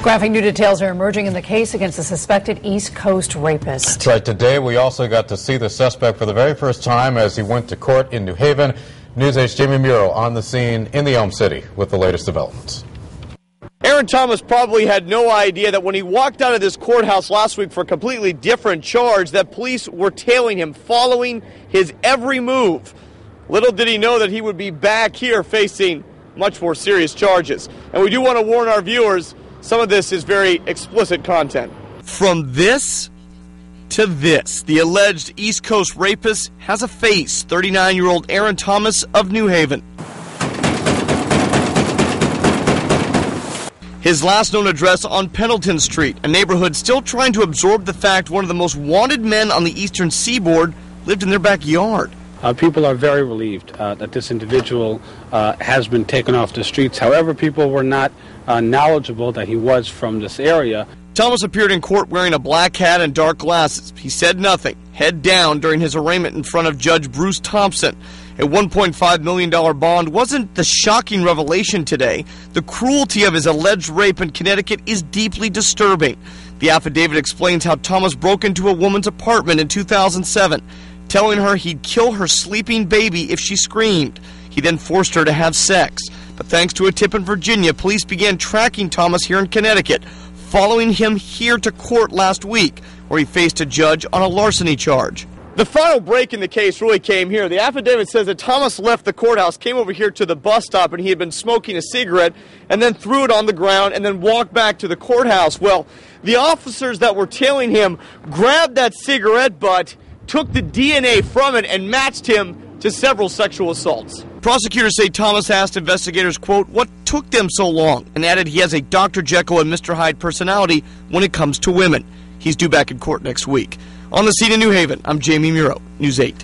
Graphic new details are emerging in the case against the suspected East Coast Rapist. That's right. Today we also got to see the suspect for the very first time as he went to court in New Haven. News 8's Jamie Muro on the scene in the Elm City with the latest developments. Aaron Thomas probably had no idea that when he walked out of this courthouse last week for a completely different charge, that police were tailing him, following his every move. Little did he know that he would be back here facing much more serious charges. And we do want to warn our viewers, some of this is very explicit content. From this to this, the alleged East Coast Rapist has a face. 39-year-old Aaron Thomas of New Haven. His last known address on Pendleton Street, a neighborhood still trying to absorb the fact one of the most wanted men on the eastern seaboard lived in their backyard. People are very relieved that this individual has been taken off the streets. However, people were not knowledgeable that he was from this area. Thomas appeared in court wearing a black hat and dark glasses. He said nothing, head down during his arraignment in front of Judge Bruce Thompson. A $1.5 million bond wasn't the shocking revelation today. The cruelty of his alleged rape in Connecticut is deeply disturbing. The affidavit explains how Thomas broke into a woman's apartment in 2007, telling her he'd kill her sleeping baby if she screamed. He then forced her to have sex. But thanks to a tip in Virginia, police began tracking Thomas here in Connecticut, following him here to court last week, where he faced a judge on a larceny charge. The final break in the case really came here. The affidavit says that Thomas left the courthouse, came over here to the bus stop, and he had been smoking a cigarette, and then threw it on the ground, and then walked back to the courthouse. Well, the officers that were tailing him grabbed that cigarette butt, took the DNA from it, and matched him to several sexual assaults. Prosecutors say Thomas asked investigators, quote, what took them so long, and added he has a Dr. Jekyll and Mr. Hyde personality when it comes to women. He's due back in court next week. On the scene in New Haven, I'm Jamie Muro, News 8.